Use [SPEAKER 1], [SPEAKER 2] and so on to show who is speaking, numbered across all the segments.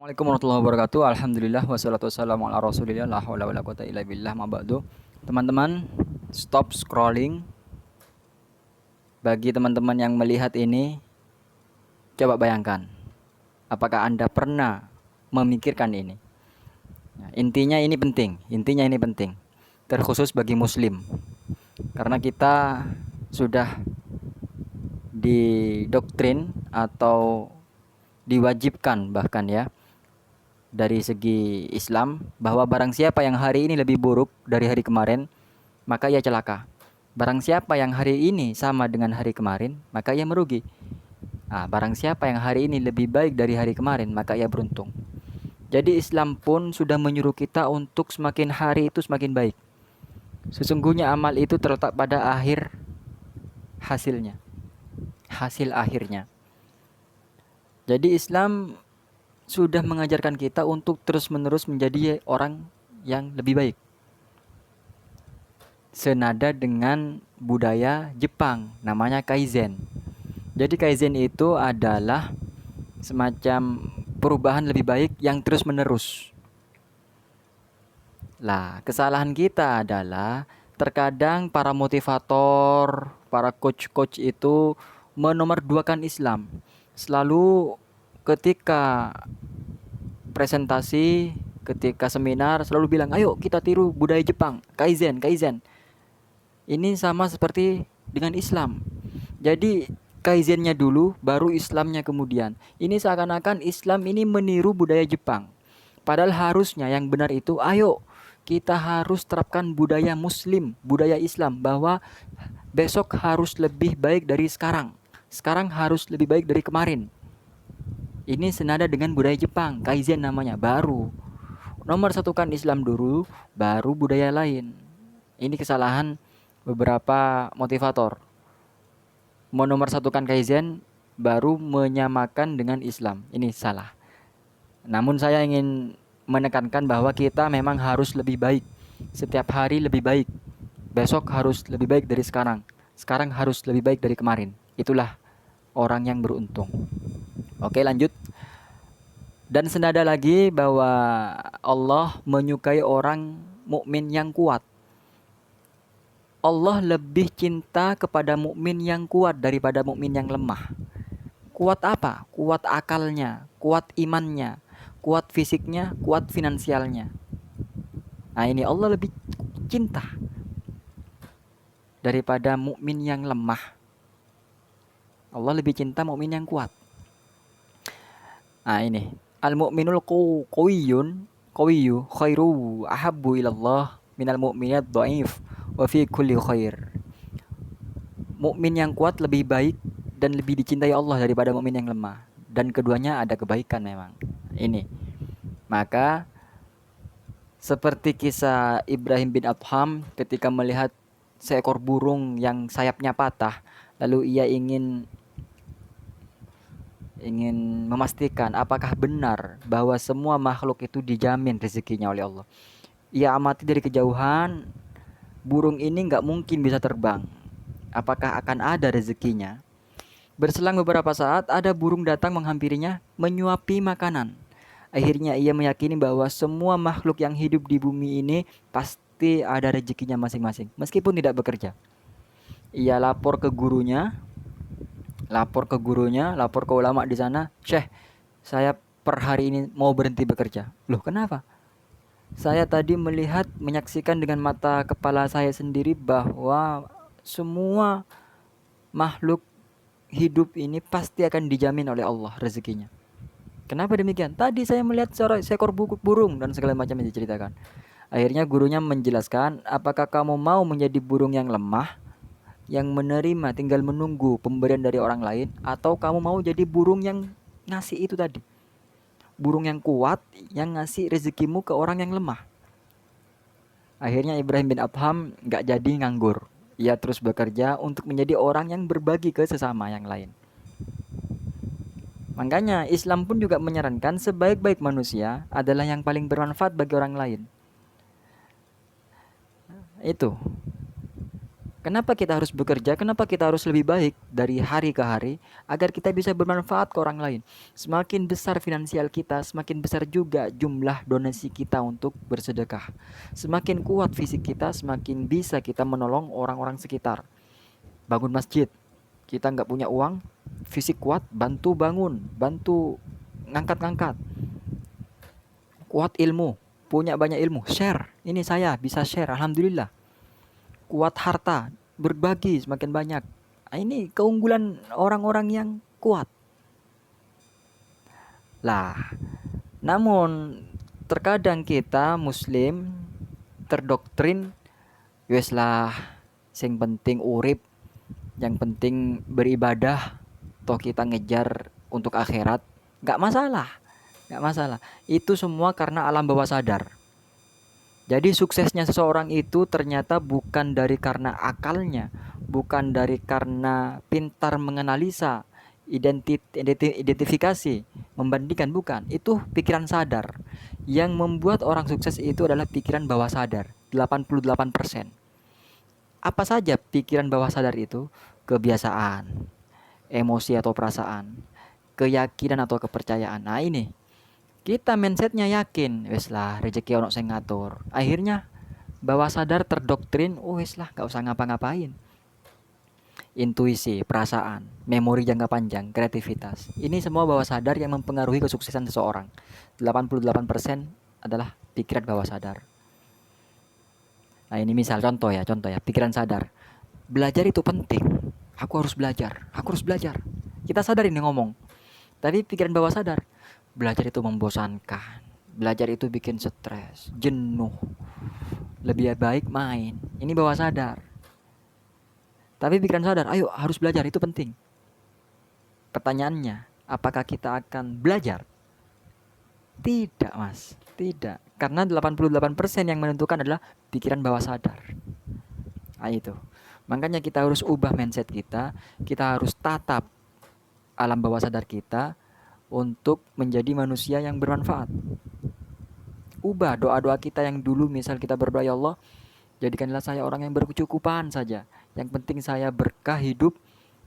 [SPEAKER 1] Assalamualaikum warahmatullahi wabarakatuh. Alhamdulillah wassalatu wassalamu ala Rasulillah la haula wala quwata illa billah ma ba'du. Teman-teman, stop scrolling. Bagi teman-teman yang melihat ini, coba bayangkan, apakah Anda pernah memikirkan ini? Nah, intinya ini penting. Terkhusus bagi muslim. Karena kita sudah didoktrin atau diwajibkan bahkan ya dari segi Islam bahwa barang siapa yang hari ini lebih buruk dari hari kemarin, maka ia celaka. Barang siapa yang hari ini sama dengan hari kemarin, maka ia merugi. Nah, barang siapa yang hari ini lebih baik dari hari kemarin, maka ia beruntung. Jadi Islam pun sudah menyuruh kita untuk semakin hari itu semakin baik. Sesungguhnya amal itu terletak pada akhir hasilnya, hasil akhirnya. Jadi Islam sudah mengajarkan kita untuk terus-menerus menjadi orang yang lebih baik. Senada dengan budaya Jepang, namanya Kaizen. Jadi Kaizen itu adalah semacam perubahan lebih baik yang terus-menerus. Lah, kesalahan kita adalah terkadang para motivator, para coach-coach itu menomorduakan Islam. Selalu ketika presentasi, ketika seminar selalu bilang, "Ayo kita tiru budaya Jepang, Kaizen, Kaizen." Ini sama seperti dengan Islam. Jadi Kaizennya dulu, baru Islamnya kemudian. Ini seakan-akan Islam ini meniru budaya Jepang. Padahal harusnya yang benar itu, ayo kita harus terapkan budaya Muslim, budaya Islam, bahwa besok harus lebih baik dari sekarang. Sekarang harus lebih baik dari kemarin. Ini senada dengan budaya Jepang, Kaizen namanya, baru. Nomor satukan Islam dulu, baru budaya lain. Ini kesalahan beberapa motivator. Menomorsatukan Kaizen, baru menyamakan dengan Islam. Ini salah. Namun saya ingin menekankan bahwa kita memang harus lebih baik. Setiap hari lebih baik. Besok harus lebih baik dari sekarang. Sekarang harus lebih baik dari kemarin. Itulah orang yang beruntung. Oke, lanjut. Dan senada lagi bahwa Allah menyukai orang mukmin yang kuat. Allah lebih cinta kepada mukmin yang kuat daripada mukmin yang lemah. Kuat apa? Kuat akalnya, kuat imannya, kuat fisiknya, kuat finansialnya. Nah, ini Allah lebih cinta daripada mukmin yang lemah. Allah lebih cinta mukmin yang kuat. Nah, ini al-mu'minul qawiyyu khairu ahabbu ilallah minal mu'minat dhaif wa fi kulli khair. Mukmin yang kuat lebih baik dan lebih dicintai Allah daripada mukmin yang lemah, dan keduanya ada kebaikan memang. Ini. Maka seperti kisah Ibrahim bin Adham ketika melihat seekor burung yang sayapnya patah, lalu ia ingin memastikan apakah benar bahwa semua makhluk itu dijamin rezekinya oleh Allah. Ia amati dari kejauhan, burung ini nggak mungkin bisa terbang. Apakah akan ada rezekinya? Berselang beberapa saat, ada burung datang menghampirinya, menyuapi makanan. Akhirnya ia meyakini bahwa semua makhluk yang hidup di bumi ini pasti ada rezekinya masing-masing, meskipun tidak bekerja. Ia lapor ke ulama di sana, "Syekh, saya per hari ini mau berhenti bekerja." "Loh, kenapa?" "Saya tadi menyaksikan dengan mata kepala saya sendiri bahwa semua makhluk hidup ini pasti akan dijamin oleh Allah rezekinya." "Kenapa demikian?" "Tadi saya melihat seekor burung," dan segala macam yang diceritakan. Akhirnya gurunya menjelaskan, "Apakah kamu mau menjadi burung yang lemah, yang menerima tinggal menunggu pemberian dari orang lain, atau kamu mau jadi burung yang ngasih itu tadi, burung yang kuat yang ngasih rezekimu ke orang yang lemah?" Akhirnya Ibrahim bin Adham gak jadi nganggur. Ia terus bekerja untuk menjadi orang yang berbagi ke sesama yang lain. Makanya Islam pun juga menyarankan sebaik-baik manusia adalah yang paling bermanfaat bagi orang lain. Itu. Kenapa kita harus bekerja? Kenapa kita harus lebih baik dari hari ke hari agar kita bisa bermanfaat ke orang lain? Semakin besar finansial kita, semakin besar juga jumlah donasi kita untuk bersedekah. Semakin kuat fisik kita, semakin bisa kita menolong orang-orang sekitar. Bangun masjid, kita nggak punya uang, fisik kuat, bantu bangun, bantu ngangkat-ngangkat. Kuat ilmu, punya banyak ilmu, share. Ini saya bisa share, alhamdulillah. Kuat harta, berbagi semakin banyak. Nah, ini keunggulan orang-orang yang kuat. Lah, namun terkadang kita muslim terdoktrin wes lah sing penting urip, yang penting beribadah, toh kita ngejar untuk akhirat, nggak masalah, nggak masalah. Itu semua karena alam bawah sadar. Jadi suksesnya seseorang itu ternyata bukan dari karena akalnya, bukan dari karena pintar menganalisa, identifikasi, membandingkan, bukan. Itu pikiran sadar. Yang membuat orang sukses itu adalah pikiran bawah sadar, 88%. Apa saja pikiran bawah sadar itu? Kebiasaan, emosi atau perasaan, keyakinan atau kepercayaan. Nah ini, kita mindsetnya yakin, wes lah rezeki ono sing ngatur. Akhirnya bawah sadar terdoktrin, oh wes lah gak usah ngapa-ngapain. Intuisi, perasaan, memori jangka panjang, kreativitas. Ini semua bawah sadar yang mempengaruhi kesuksesan seseorang. 88% adalah pikiran bawah sadar. Nah ini misal contoh ya, pikiran sadar. Belajar itu penting. Aku harus belajar, aku harus belajar. Kita sadar ini ngomong. Tapi pikiran bawah sadar, belajar itu membosankan. Belajar itu bikin stres, jenuh. Lebih baik main. Ini bawah sadar. Tapi pikiran sadar, ayo harus belajar, itu penting. Pertanyaannya, apakah kita akan belajar? Tidak, Mas. Tidak. Karena 88% yang menentukan adalah pikiran bawah sadar. Nah, itu. Makanya kita harus ubah mindset kita. Kita harus tatap alam bawah sadar kita untuk menjadi manusia yang bermanfaat. Ubah doa-doa kita yang dulu, misal kita berdoa, ya Allah, jadikanlah saya orang yang berkecukupan saja. Yang penting saya berkah hidup,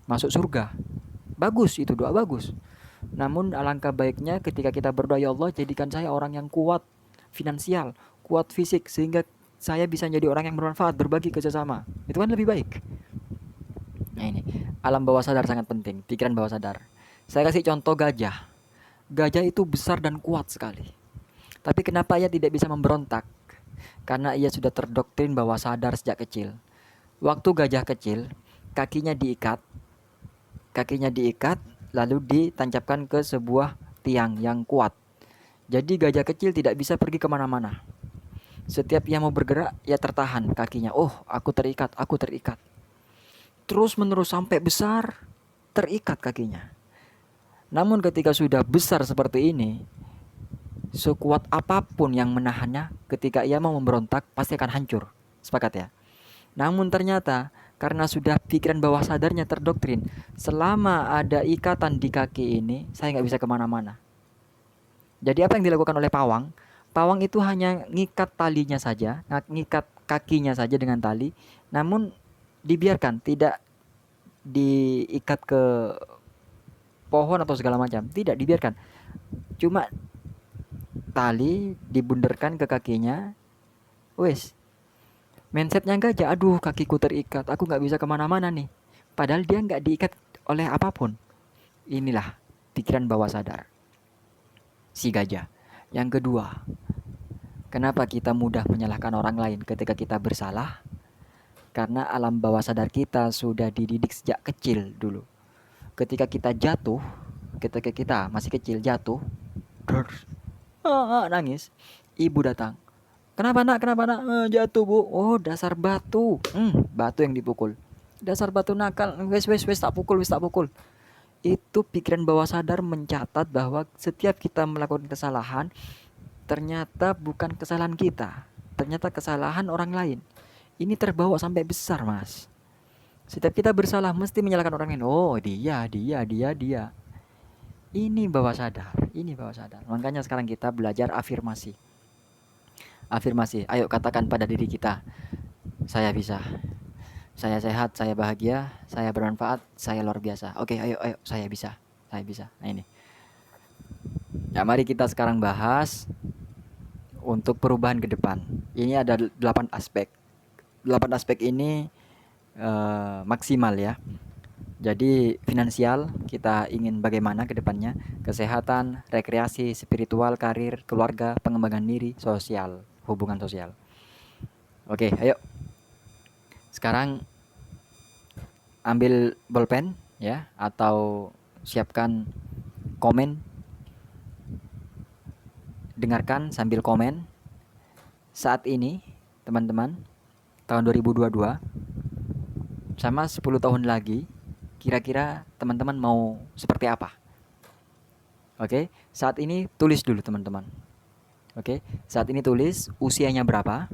[SPEAKER 1] masuk surga. Bagus, itu doa bagus. Namun alangkah baiknya ketika kita berdoa, ya Allah, jadikan saya orang yang kuat finansial, kuat fisik, sehingga saya bisa jadi orang yang bermanfaat, berbagi ke sesama. Itu kan lebih baik. Nah ini, alam bawah sadar sangat penting, pikiran bawah sadar. Saya kasih contoh gajah. Gajah itu besar dan kuat sekali. Tapi kenapa ia tidak bisa memberontak? Karena ia sudah terdoktrin bawah sadar sejak kecil. Waktu gajah kecil, kakinya diikat, lalu ditancapkan ke sebuah tiang yang kuat. Jadi gajah kecil tidak bisa pergi kemana-mana. Setiap ia mau bergerak, ia tertahan kakinya. Oh, aku terikat. Terus menerus sampai besar, terikat kakinya. Namun ketika sudah besar seperti ini, sekuat apapun yang menahannya, ketika ia mau memberontak, pasti akan hancur. Sepakat ya? Namun ternyata, karena sudah pikiran bawah sadarnya terdoktrin, selama ada ikatan di kaki ini, saya nggak bisa kemana-mana. Jadi apa yang dilakukan oleh pawang? Pawang itu hanya ngikat talinya saja, ngikat kakinya saja dengan tali, namun dibiarkan, tidak diikat ke pohon atau segala macam, tidak dibiarkan. Cuma tali dibunderkan ke kakinya, wes. Mindsetnya gajah, aduh kakiku terikat, aku nggak bisa kemana-mana nih. Padahal dia nggak diikat oleh apapun. Inilah pikiran bawah sadar si gajah. Yang kedua, kenapa kita mudah menyalahkan orang lain ketika kita bersalah? Karena alam bawah sadar kita sudah dididik sejak kecil dulu. Ketika kita jatuh, ketika kita masih kecil jatuh, nangis, ibu datang. Kenapa nak? Jatuh bu. Oh dasar batu. Batu yang dipukul. Dasar batu nakal. Wes tak pukul. Itu pikiran bawah sadar mencatat bahwa setiap kita melakukan kesalahan, ternyata bukan kesalahan kita, ternyata kesalahan orang lain. Ini terbawa sampai besar, Mas. Setiap kita bersalah mesti menyalahkan orang lain. Oh dia. Ini bawah sadar. Makanya sekarang kita belajar afirmasi. Ayo katakan pada diri kita, saya bisa. Saya sehat, saya bahagia, saya bermanfaat, saya luar biasa. Oke, ayo, ayo, saya bisa, saya bisa. Nah ini. Ya, mari kita sekarang bahas untuk perubahan ke depan. Ini ada 8 aspek. 8 aspek ini maksimal ya. Jadi finansial kita ingin bagaimana ke depannya, kesehatan, rekreasi, spiritual, karir, keluarga, pengembangan diri, sosial, hubungan sosial. Oke, ayo. Sekarang ambil bolpen ya atau siapkan komen, dengarkan sambil komen. Saat ini, teman-teman, tahun 2022 sama 10 tahun lagi, kira-kira teman-teman mau seperti apa? Oke, saat ini tulis dulu teman-teman. Oke, saat ini tulis usianya berapa?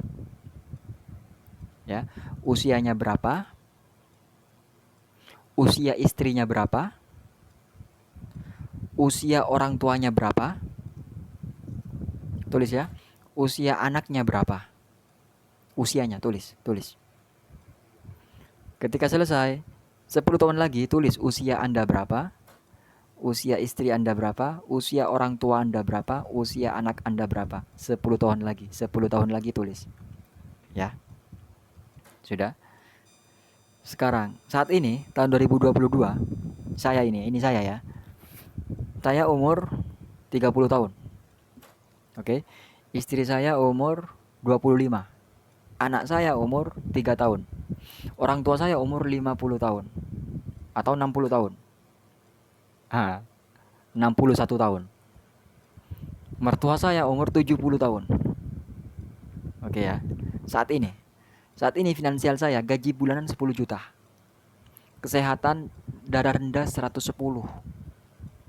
[SPEAKER 1] Ya, usianya berapa? Usia istrinya berapa? Usia orang tuanya berapa? Tulis ya. Usia anaknya berapa? Usianya tulis, tulis. Ketika selesai, 10 tahun lagi tulis usia Anda berapa? Usia istri Anda berapa? Usia orang tua Anda berapa? Usia anak Anda berapa? 10 tahun lagi. 10 tahun lagi tulis. Ya. Sudah. Sekarang, saat ini tahun 2022, ini saya ya. Saya umur 30 tahun. Oke. Istri saya umur 25. Anak saya umur 3 tahun. Orang tua saya umur 50 tahun atau 60 tahun. 61 tahun. Mertua saya umur 70 tahun. Oke ya. Saat ini finansial saya gaji bulanan 10 juta. Kesehatan darah rendah 110.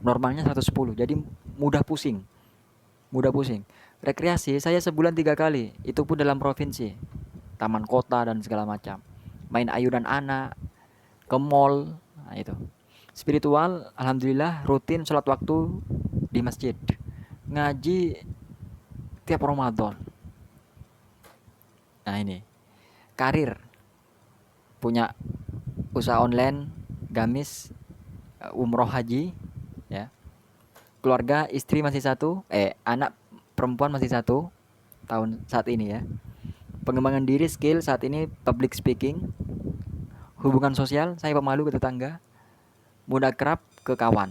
[SPEAKER 1] Normalnya 110. Jadi mudah pusing. Mudah pusing. Rekreasi saya sebulan 3 kali. Itu pun dalam provinsi. Taman kota dan segala macam. Main ayunan anak, ke mall, nah itu. Spiritual, alhamdulillah rutin sholat waktu di masjid. Ngaji tiap Ramadan. Nah ini. Karir, punya usaha online, gamis, umroh haji, ya. Keluarga, istri masih satu, anak perempuan masih satu tahun saat ini ya. Pengembangan diri, skill saat ini public speaking, hubungan sosial, saya pemalu ke tetangga, mudah kerap ke kawan.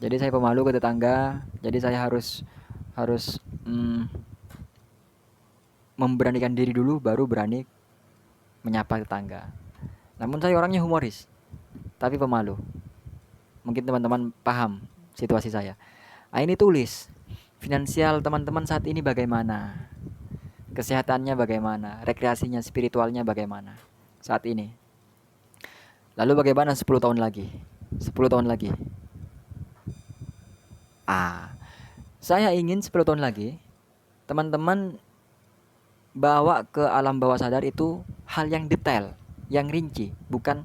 [SPEAKER 1] Jadi saya pemalu ke tetangga, jadi saya harus harus memberanikan diri dulu baru berani menyapa tetangga. Namun saya orangnya humoris, tapi pemalu. Mungkin teman-teman paham situasi saya. Nah, ini tulis. Finansial teman-teman saat ini bagaimana? Kesehatannya bagaimana? Rekreasinya, spiritualnya bagaimana? Saat ini. Lalu bagaimana 10 tahun lagi? 10 tahun lagi. Saya ingin 10 tahun lagi teman-teman bawa ke alam bawah sadar itu hal yang detail, yang rinci, bukan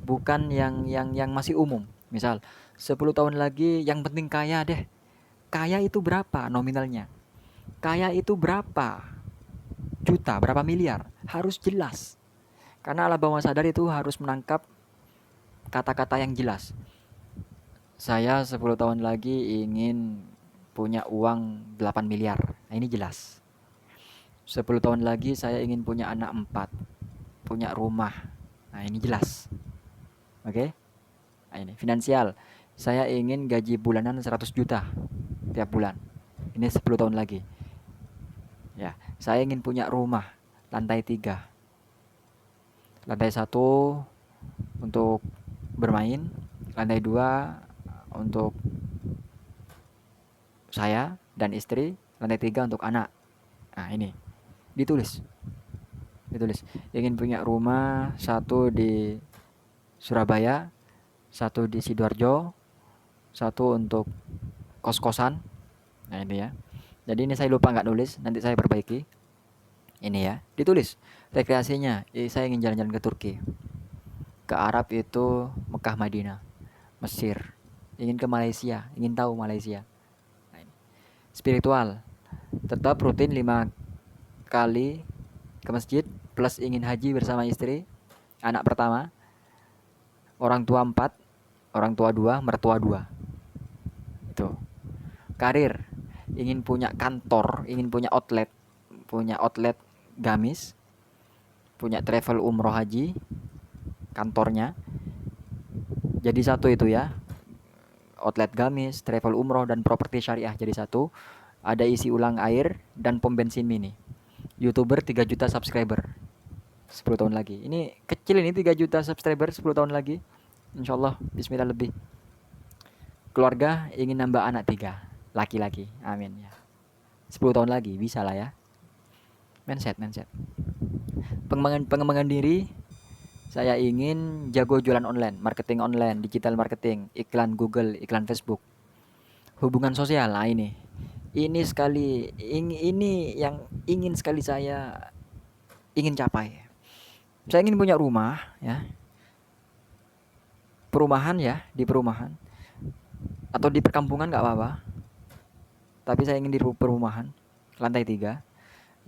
[SPEAKER 1] bukan yang masih umum. Misal 10 tahun lagi yang penting kaya deh. Kaya itu berapa nominalnya? Kaya itu berapa juta, berapa miliar? Harus jelas. Karena alam bawah sadar itu harus menangkap kata-kata yang jelas. Saya 10 tahun lagi ingin punya uang 8 miliar. Nah, ini jelas. 10 tahun lagi saya ingin punya anak 4, punya rumah. Nah, ini jelas. Oke? Nah, ini finansial. Saya ingin gaji bulanan 100 juta tiap bulan. Ini 10 tahun lagi. Ya, saya ingin punya rumah lantai 3. Lantai 1 untuk bermain, lantai 2 untuk saya dan istri, lantai 3 untuk anak. Nah, ini ditulis. Ingin punya rumah, satu di Surabaya, satu di Sidoarjo, satu untuk kos-kosan. Nah, ini ya. Jadi ini saya lupa nggak nulis, nanti saya perbaiki. Ini ya, ditulis. Rekreasinya, saya ingin jalan-jalan ke Turki. Ke Arab itu Mekah, Madinah, Mesir. Ingin ke Malaysia, ingin tahu Malaysia. Nah, ini. Spiritual, tetap rutin 5 kali ke masjid, plus ingin haji bersama istri. Anak pertama, orang tua 4, orang tua 2, mertua 2. Itu. Karir, ingin punya kantor, ingin punya outlet gamis, punya travel umroh haji, kantornya. Jadi satu itu ya, outlet gamis, travel umroh, dan properti syariah jadi satu. Ada isi ulang air dan pom bensin mini. YouTuber 3 juta subscriber 10 tahun lagi. Ini kecil ini 3 juta subscriber 10 tahun lagi. Insyaallah bismillah lebih. Keluarga ingin nambah anak 3 laki-laki. Amin ya. 10 tahun lagi bisa lah ya. Mindset. Pengembangan diri, saya ingin jago jualan online, marketing online, digital marketing, iklan Google, iklan Facebook. Hubungan sosial, nah ini. Ini yang ingin sekali saya ingin capai. Saya ingin punya rumah ya. Perumahan ya, di perumahan atau di perkampungan nggak apa-apa. Tapi saya ingin di perumahan, lantai 3.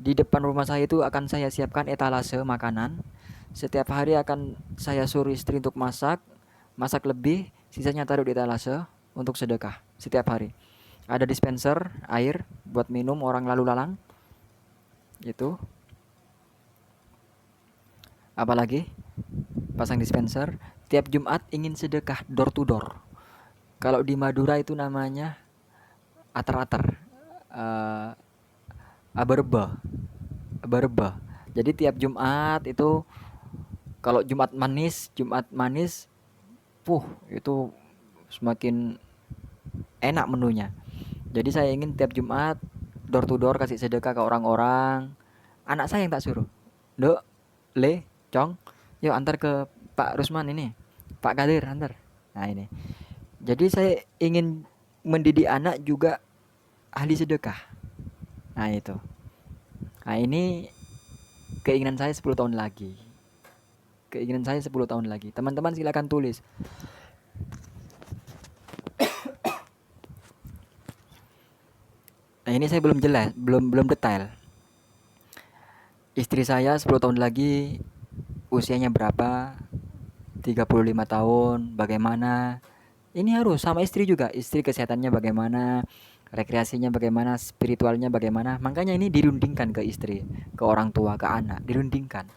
[SPEAKER 1] Di depan rumah saya itu akan saya siapkan etalase makanan. Setiap hari akan saya suruh istri untuk masak lebih, sisanya taruh di etalase untuk sedekah setiap hari. Ada dispenser air buat minum orang lalu lalang. Itu. Apalagi? Pasang dispenser. Tiap Jumat ingin sedekah door to door. Kalau di Madura itu namanya ater-ater. Abarba. Jadi tiap Jumat itu kalau Jumat manis, itu semakin enak menunya. Jadi saya ingin tiap Jumat door to door kasih sedekah ke orang-orang. Anak saya yang tak suruh. Dok, Le, Cong, yuk antar ke Pak Rusman ini. Pak Kadir antar. Nah ini. Jadi saya ingin mendidik anak juga ahli sedekah. Nah itu. Nah ini keinginan saya 10 tahun lagi. Teman-teman silakan tulis. Nah ini saya belum jelas, belum detail. Istri saya 10 tahun lagi usianya berapa? 35 tahun, bagaimana? Ini harus sama istri juga. Istri kesehatannya bagaimana? Rekreasinya bagaimana? Spiritualnya bagaimana? Makanya ini dirundingkan ke istri, ke orang tua, ke anak, dirundingkan.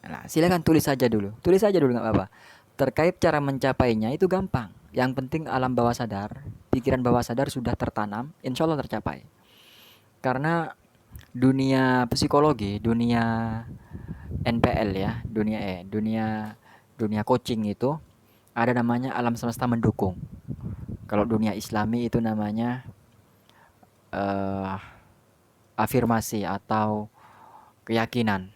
[SPEAKER 1] Nah, silakan tulis saja dulu nggak apa-apa. Terkait cara mencapainya itu gampang. Yang penting alam bawah sadar, pikiran bawah sadar sudah tertanam, insya Allah tercapai. Karena dunia psikologi, dunia NPL ya, dunia coaching itu ada namanya alam semesta mendukung. Kalau dunia Islami itu namanya afirmasi atau keyakinan.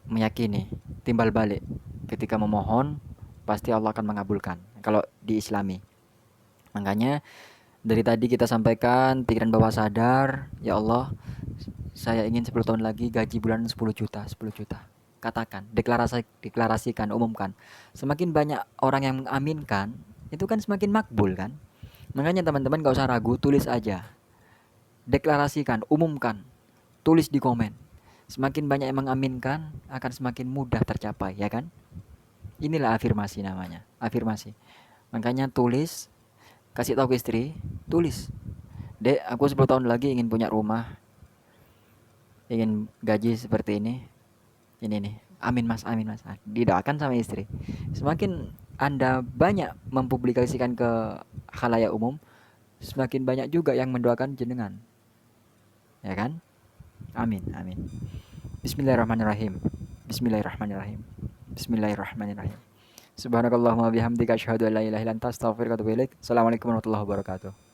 [SPEAKER 1] Meyakini, timbal balik. Ketika memohon, pasti Allah akan mengabulkan. Kalau di Islami. Makanya dari tadi kita sampaikan pikiran bawah sadar, ya Allah, saya ingin 10 tahun lagi gaji bulan 10 juta. Katakan, deklarasikan, umumkan. Semakin banyak orang yang mengaminkan, itu kan semakin makbul kan. Makanya teman-teman gak usah ragu, tulis aja. Deklarasikan, umumkan, tulis di komen. Semakin banyak yang mengaminkan, akan semakin mudah tercapai, ya kan? Inilah afirmasi namanya, afirmasi. Makanya tulis, kasih tahu ke istri, tulis. Dek, aku 10 tahun lagi ingin punya rumah, ingin gaji seperti ini nih. Amin mas. Didoakan sama istri. Semakin Anda banyak mempublikasikan ke khalayak umum, semakin banyak juga yang mendoakan jenengan. Ya kan? Amin. Bismillahirrahmanirrahim. Subhanakallahumma bihamdika asyhadu an la ilaha illa anta astaghfiruka wa atubu ilaik. Assalamualaikum warahmatullahi wabarakatuh.